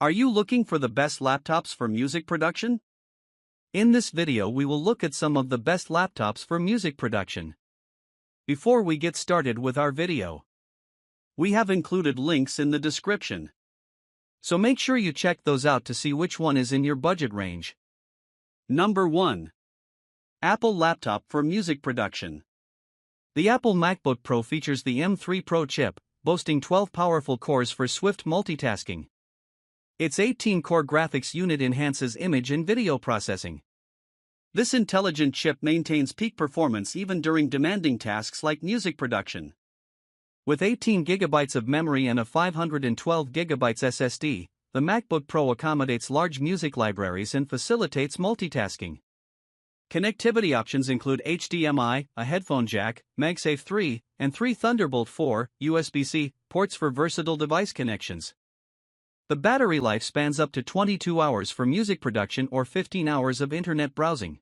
Are you looking for the best laptops for music production? In this video we will look at some of the best laptops for music production. Before we get started with our video, we have included links in the description, so make sure you check those out to see which one is in your budget range. Number 1. Apple Laptop for Music Production. The Apple MacBook Pro features the M3 Pro chip, boasting 12 powerful cores for swift multitasking. Its 18-core graphics unit enhances image and video processing. This intelligent chip maintains peak performance even during demanding tasks like music production. With 18 GB of memory and a 512 GB SSD, the MacBook Pro accommodates large music libraries and facilitates multitasking. Connectivity options include HDMI, a headphone jack, MagSafe 3, and 3 Thunderbolt 4, USB-C, ports for versatile device connections. The battery life spans up to 22 hours for music production or 15 hours of internet browsing.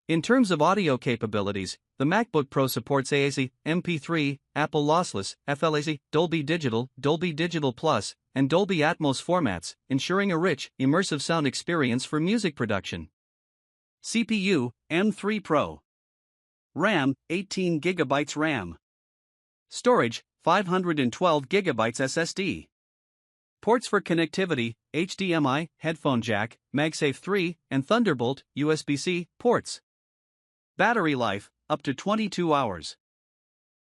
In terms of audio capabilities, the MacBook Pro supports AAC, MP3, Apple Lossless, FLAC, Dolby Digital Plus, and Dolby Atmos formats, ensuring a rich, immersive sound experience for music production. CPU, M3 Pro. RAM, 18 GB RAM. Storage, 512 GB SSD. Ports for connectivity, HDMI, headphone jack, MagSafe 3, and Thunderbolt, USB-C, ports. Battery life, up to 22 hours.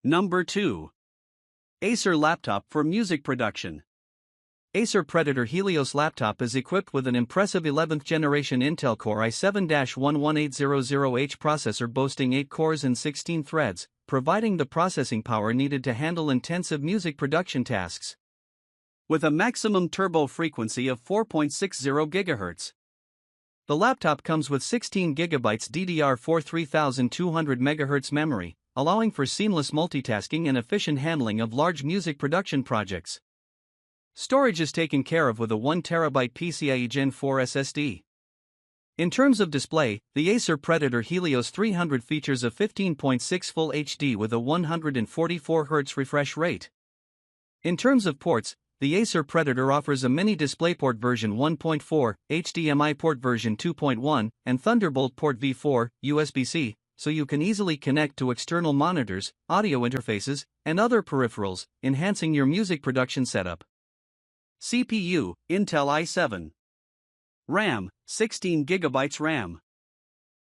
Number 2. Acer Laptop for Music Production. Acer Predator Helios laptop is equipped with an impressive 11th generation Intel Core i7-11800H processor boasting 8 cores and 16 threads, providing the processing power needed to handle intensive music production tasks. With a maximum turbo frequency of 4.60 GHz. The laptop comes with 16 GB DDR4 3200 MHz memory, allowing for seamless multitasking and efficient handling of large music production projects. Storage is taken care of with a 1 TB PCIe Gen 4 SSD. In terms of display, the Acer Predator Helios 300 features a 15.6 Full HD with a 144 Hz refresh rate. In terms of ports, the Acer Predator offers a mini DisplayPort version 1.4, HDMI port version 2.1, and Thunderbolt port V4, USB-C, so you can easily connect to external monitors, audio interfaces, and other peripherals, enhancing your music production setup. CPU, Intel i7. RAM, 16 GB RAM.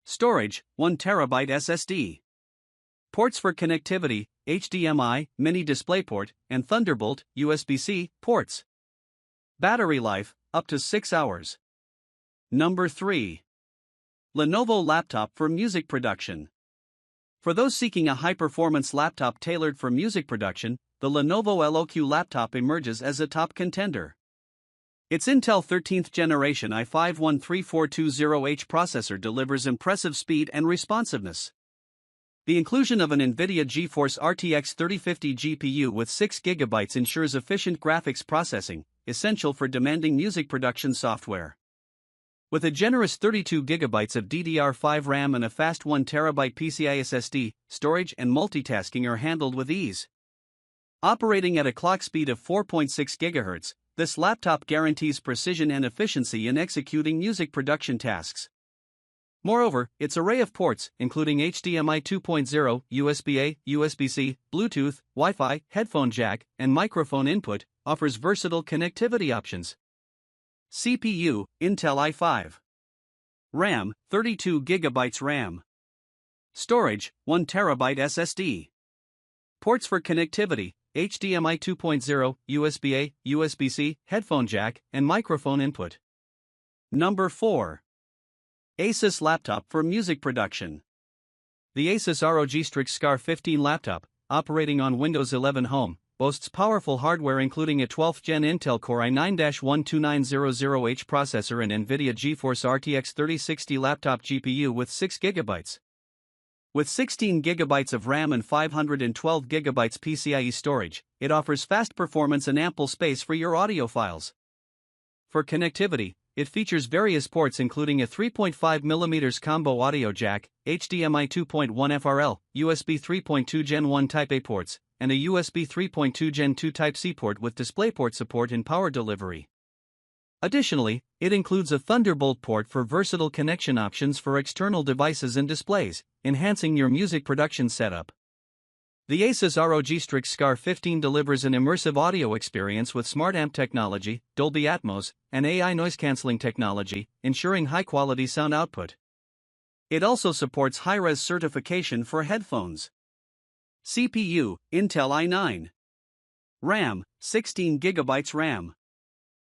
Storage, 1 TB SSD. Ports for connectivity, HDMI, Mini DisplayPort, and Thunderbolt, USB-C, ports. Battery life, up to 6 hours. Number 3. Lenovo Laptop for Music Production. For those seeking a high-performance laptop tailored for music production, the Lenovo LOQ laptop emerges as a top contender. Its Intel 13th generation i5-13420H processor delivers impressive speed and responsiveness. The inclusion of an NVIDIA GeForce RTX 3050 GPU with 6 GB ensures efficient graphics processing, essential for demanding music production software. With a generous 32 GB of DDR5 RAM and a fast 1 TB PCI SSD, storage and multitasking are handled with ease. Operating at a clock speed of 4.6 GHz, this laptop guarantees precision and efficiency in executing music production tasks. Moreover, its array of ports, including HDMI 2.0, USB-A, USB-C, Bluetooth, Wi-Fi, headphone jack, and microphone input, offers versatile connectivity options. CPU, Intel i5. RAM, 32 GB RAM. Storage, 1 TB SSD. Ports for connectivity, HDMI 2.0, USB-A, USB-C, headphone jack, and microphone input. Number 4. ASUS Laptop for Music Production. The ASUS ROG Strix Scar 15 laptop, operating on Windows 11 Home, boasts powerful hardware including a 12th Gen Intel Core i9-12900H processor and NVIDIA GeForce RTX 3060 laptop GPU with 6 GB. With 16 GB of RAM and 512 GB PCIe storage, it offers fast performance and ample space for your audio files. For connectivity, it features various ports including a 3.5mm combo audio jack, HDMI 2.1 FRL, USB 3.2 Gen 1 Type-A ports, and a USB 3.2 Gen 2 Type-C port with DisplayPort support and power delivery. Additionally, it includes a Thunderbolt port for versatile connection options for external devices and displays, enhancing your music production setup. The ASUS ROG Strix Scar 15 delivers an immersive audio experience with smart amp technology, Dolby Atmos, and AI noise-canceling technology, ensuring high-quality sound output. It also supports high-res certification for headphones. CPU, Intel i9. RAM, 16GB RAM.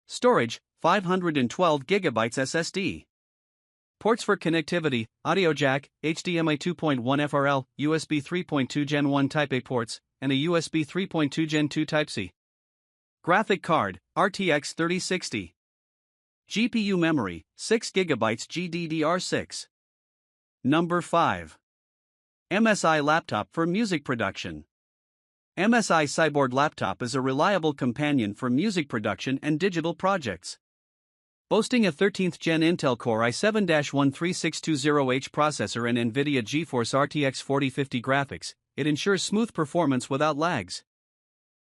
Storage, 512GB SSD. Ports for connectivity, audio jack, HDMI 2.1 FRL, USB 3.2 Gen 1 Type-A ports, and a USB 3.2 Gen 2 Type-C. Graphic card, RTX 3060. GPU memory, 6GB GDDR6. Number 5. MSI Laptop for music production. MSI Cyborg Laptop is a reliable companion for music production and digital projects. Boasting a 13th Gen Intel Core i7-13620H processor and NVIDIA GeForce RTX 4050 graphics, it ensures smooth performance without lags.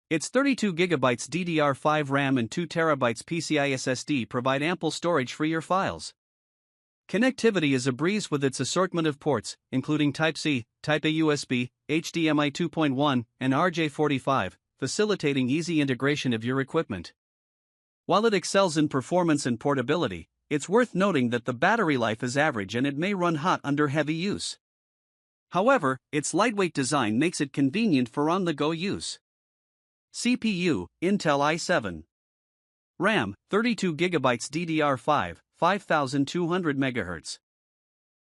Its 32GB DDR5 RAM and 2TB PCI SSD provide ample storage for your files. Connectivity is a breeze with its assortment of ports, including Type-C, Type-A USB, HDMI 2.1, and RJ45, facilitating easy integration of your equipment. While it excels in performance and portability, it's worth noting that the battery life is average and it may run hot under heavy use. However, its lightweight design makes it convenient for on-the-go use. CPU, Intel i7. RAM, 32GB DDR5, 5200 MHz.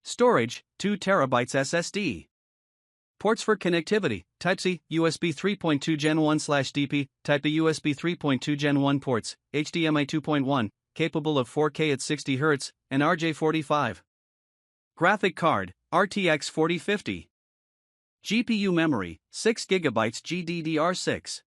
Storage, 2TB SSD. Ports for connectivity, Type-C, USB 3.2 Gen 1/DP, Type-A USB 3.2 Gen 1 ports, HDMI 2.1, capable of 4K at 60 Hz, and RJ45. Graphic card, RTX 4050. GPU memory, 6GB GDDR6.